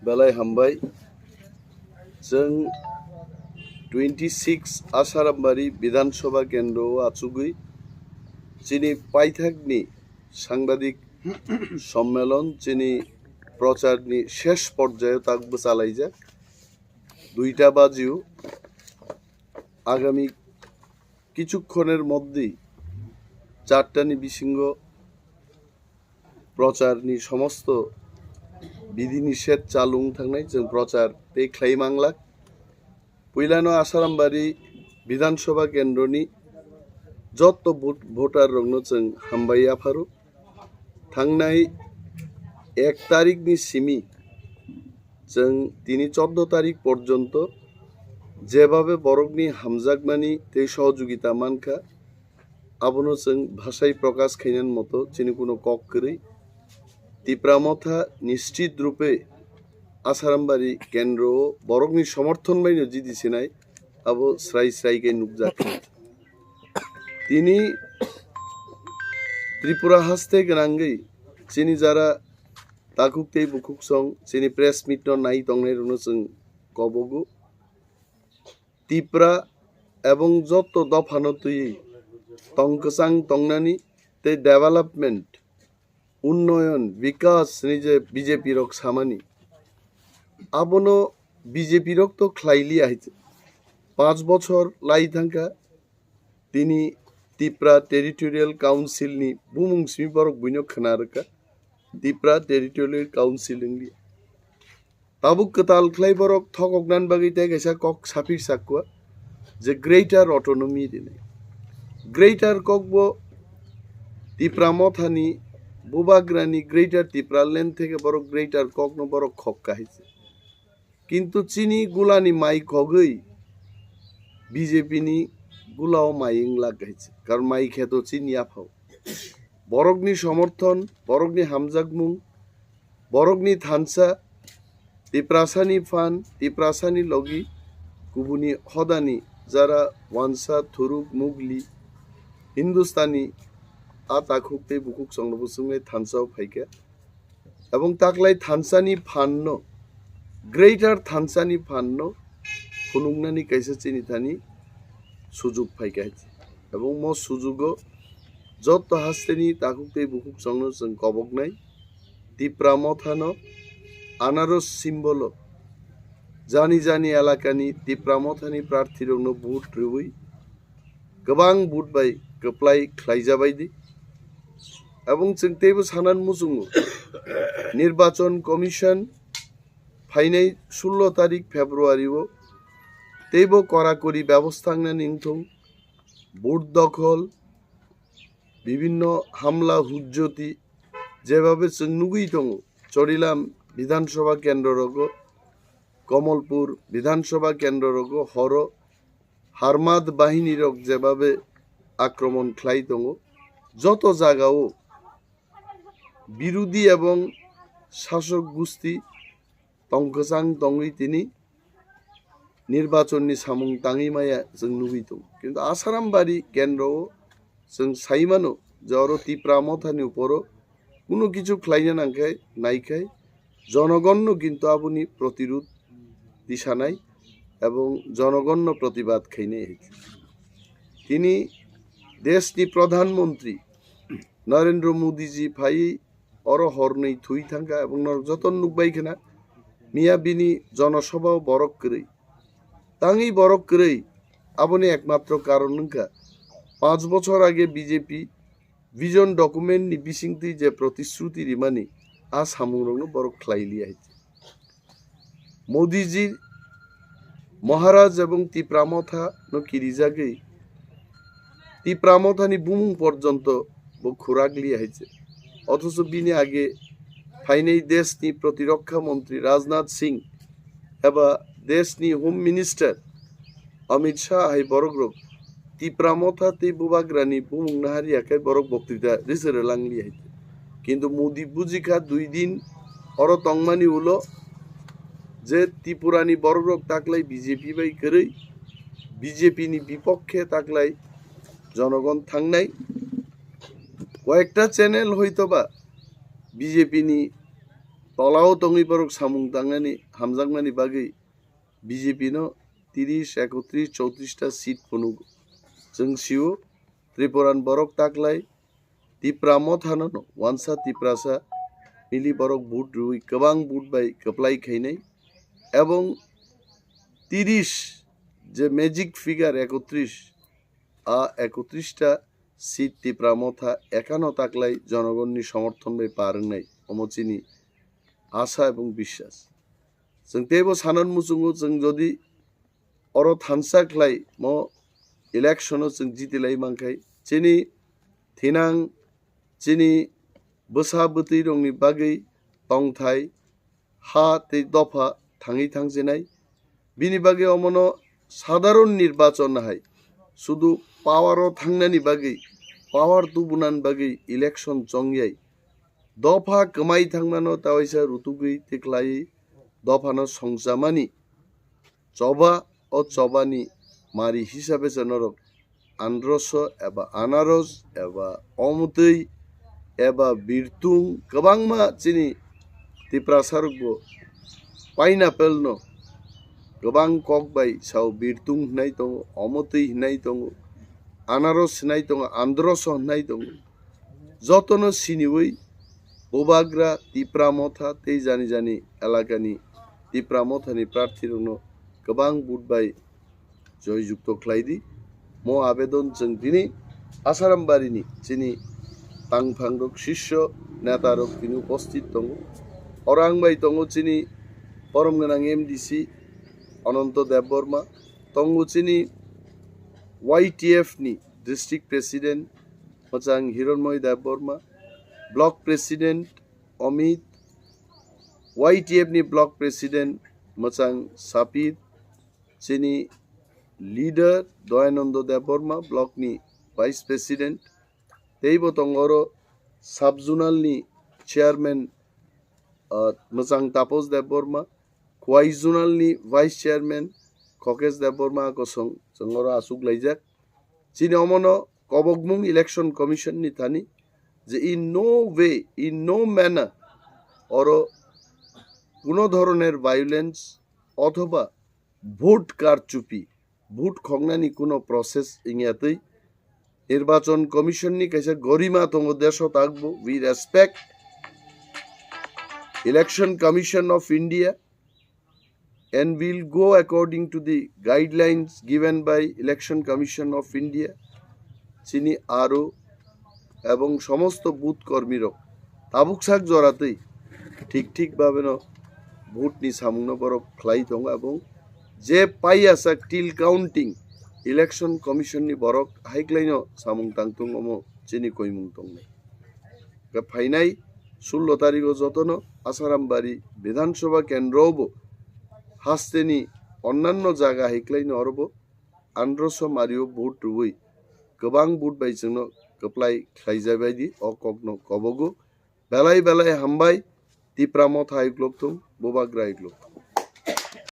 बेलाय हामबाय जों 26 आसारामबारि विधानसभा केन्द्र आचुगै जिनि पाइथाकनि साংবাদিক सम्मेलन जिनि प्रचारनि शेष पर्याये ताकबो चालायजाक 2টা बाजिও आगामी কিছুক্ষণের মধ্যেই 4টানি বিসিঙ্গ प्रचारनि समस्त বিধিনিষেধ চালুং थांनाय जों प्रचार पे ख्लाइमांलाक पैलानो आसारामबारि विधानसभा केन्द्रनि जत भोटार रंनो जों हामबाय आफारु थांनाय 1 तारिखनि सिमी जों दिनै 14 तारिख पर्यन्त जेभाबे बरकनि हामजागमानि ते सहयोगिता मानखा आबनो जों भाषाय प्रकाश खायनान मतो जिनि कोनो कक करै तीप्रामथा निश्चित रूपे आसारामबारि केन्द्र बरकनि समर्थन बायनो जिदिसिनाय आबो स्राय स्रायकै नुकजाखै तिनि त्रिपुरा हास्ते गनांगै जिनि जारा ताकुकते बुकुकसं जिनि प्रेस मिट नाय तंनाय रनो जों कबगु तीप्रा एवं जत दफानतुई तंकचां तंगनानि ते डेभेलपमेंट उन्नयन विकास निजे बीजेपी रक सामानी आबनो बीजेपी रक तो ख्लाइली आइছে 5 বছর লাই थांखा तिनी तीप्रा टेरिटोरियल काउंसिल नि बुमुंगसिमी बरक बुइनो खनारका तीप्रा टेरिटोरियल काउंसिल नि ताबुक कताल ख्लाइ बरक थकगनान बागै तेगैसा कक साफिर साकुआ जे ग्रेटर ऑटोनॉमी दिनै ग्रेटर ककबो तीप्रा मथानि बुबाग्रानी ग्रेटर तीप्रा लैंड থেকে বড় গ্রেটার ককনো বড় খক্কা হইছে কিন্তু চিনি গুলানি মাই খগই বিজেপি নি গুলাও মাইং লাগাইছে কারণ মাই খেতো চিনি আফাও বরগনি সমর্থন বরগনি হামজাগমুং বরগনি থানসা তিপ্রাসানি ফান তিপ্রাসানি লগি কুবুনি হদানি যারা ওয়ানসা থুরুক মুগলি হিন্দুস্তানি आताखुकते बुकुक संगबुसुंगे थानसाव फाइका एवं ताकलाय थानसानि फाननो ग्रेटर थानसानि फाननो खुनुंगनानि कैसे चिनि थानि सुजुग फाइका एवं म सुजुगो जत हास्तेनि ताकुकते बुकुक संगनो जों कबगनाय तीप्रा मथानो आनारस सिम्बल जानि जानि एलाकानि तीप्रा मथानि प्रार्थी रंनो बुट रिवि गोबां बुट बाय गप्लाय ख्लाइजाबायदि এবং जों तेबो सानान मुजुङो निर्वाचन कमिशन फाइनाय 16 तारिख फेब्रुआरिओ तेबो कराकरि व्यवस्था निंथं भोट दखल विभिन्न हामला हुज्जति जेभाबे जों नुगै दङ चरिलाम विधानसभा केन्द्र रगो कमलपुर विधानसभा केन्द्र रगो हर हारमाद बाहिनी रग जेभाबे आक्रमण ख्लाइ दङ যত জায়গাও বিরোধী এবং শাসক গোষ্ঠী তংকচাং তংই তিনি নির্বাচননি সামুং তাঙি মায়া जों नुगैदों কিন্তু आसारामबारि केन्द्रও जों साइमानो जर तीप्रा मथानि उपरो কোনো কিছু খ্লাইনা নাংখাই নাইখাই জনগণ কিন্তু আবুনি প্রতিরোধ দিশা নাই এবং জনগণ প্রতিবাদ খাইনে তিনি देशनि प्रधानमंत्री नरेंद्र मोदी जी फाइ और हरनै थुई थांगा एवं जतन नुकबायखना मिया बिनी जनसभा बरक करै तांगी बरक करै आबनि एकमात्र कारण नंखा 5 বছর आगे बीजेपी विजन डकुमेंट नि बिसिंगति जे प्रतिश्रुति रिमानि आ सामुंगरंनो बरक ख्लाइलि आइছে मोदी जी महाराज एवं तीप्रामथा नो किरिजागै तीप्रामथानि बुमुं पर्यन्त खुरागलि आइছে अथच बिनि आगे फाइनाय देशनि प्रतिरक्षा मंत्री राजनाथ सिंह एबा देशनि होम मिनिस्टर अमित शाह हाय बरक तीप्रामथा ते बुबाग्रानि बुमुं नाहारियाखाय बरक बक्तृता रिसोर लांलि आइছে किन्तु मोदी बुजिखा 2 दिन और तंगमानि उलो जे त्रिपुरानि बरक ताकलाय बीजेपी बाय करै बीजेपी नि विपक्षे ताकलाय जनगण थांनाय कयेकटा चैनल हयतोबा बीजेपी नि tolao tongi porok samung tangani hamjangmani bagui BJP no 30, 31, 34 seat পনুগ जों सिउ त्रिपुरान borok taklai tipra mothano no wansa tiprasa mili borok buট rui kobang buট bai koplai khainai এবং 30 যে ম্যাজিক ফিগার 31 31টা সিট তিপ্রা মথা একানো তাকলাই জনগণনি সমর্থন by পারেন নাই অমচিনি আশা এবং বিশ্বাস जों तेबो सानन मुसुंगो जों जदि अर थानसाख्लाय म इलेक्शनो जों जितिलाय मांखाय चिनि थिनां चिनि बोसा बोतै रंनि बागै तंथाय हा ते दफा थाङै थांजेनाय बिनि बागै अमनो साधारण निर्वाचन हाय शुधु पावारो थांनानि बागै पावार तुबुनान बागै इलेक्शन चंगियाय दफा कमाई थांमानो तावैसा रुतुगै तिख्लाय दफानो संजामानि चबा ओ चबानि मारि हिसाबै जनरक आन्द्रस एबा आनारस एबा अमुतै एबा बिरतुं गोबांमा चिनि तिप्रासारगो पाइनापेल नो गोबां ककबाय साव बिरतुं हनाय दङ अमुतै हनाय दङ आनारस हनाय दङ आन्द्रस हनाय दङ जतनो सिनिवै बोबाग्रा तिप्रा मथा तै जानि जानि एलाकानि तिप्रा मथानि प्रार्थीरनो गोबां बुट बाय जययुक्त ख्लाइदि म आवेदन जों दिनै आसारामबारिनि चिनि तांफांरक शिष्य नेतारक दिनै उपस्थित दङ अरां बाय दङ चिनि परम गोनां एमडिसि अनंत देबबर्मा दङ चिनि YTF नि डिस्ट्रिक्ट प्रेसिडेंट मोजां Hiranmay Debbarma block president Amit YTF नि ब्लक प्रेसिडेंट मोजां सापिर चिनि लीडर दयानंद देबबर्मा ब्लक नि वाइस प्रेसिडेंट तेबो दङरो सब जोनल नि चेयरमैन मोजां तापस देबबर्मा क्वाइ जोनल नि वाइस चेयरमैन खकेश देबबर्मा कसं जोंगरो आसुक लाइजाक चिनि अमनो कबगमुं इलेक्शन कमिशन नि थानि যে in no way in no manner or কোনো ধরনের ভায়োলেন্স অথবা ভোট কারচুপি ভোট খংনানি কোনো প্রসেস ইংয়াতেই নির্বাচন কমিশননি কাছে গরিমা তঙ্গ দেশ থাকবো we respect election commission of India and will go according to the guidelines given by election commission of India চিনি আরো এবং সমস্ত বুথ কর্মীরা তাবুকসাক জরাতেই ঠিক ভাবে ন ভোট নি সামুন বড় খ্লাই দङ এবং যে পাই আসা টিল কাউন্টিং ইলেকশন কমিশন নি বড় হাইক্লাইন সামুং তাংতুং অম চিনি কইমুং দङ ফাইনাই 16 তারিখ যতন আসারামবাড়ি বিধানসভা কেন্দ্রব হাস্তেনি অন্যান্য জায়গা হাইক্লাইন অরব 1800 মারিও ভোট রুই गोबां बुट बायजोंनो कप्लाय खायजाबायदि अकगनो कबगो बेलाय बेलाय हामबाय तिप्रा मथा इग्लकथुं बोबाग्रा इग्लक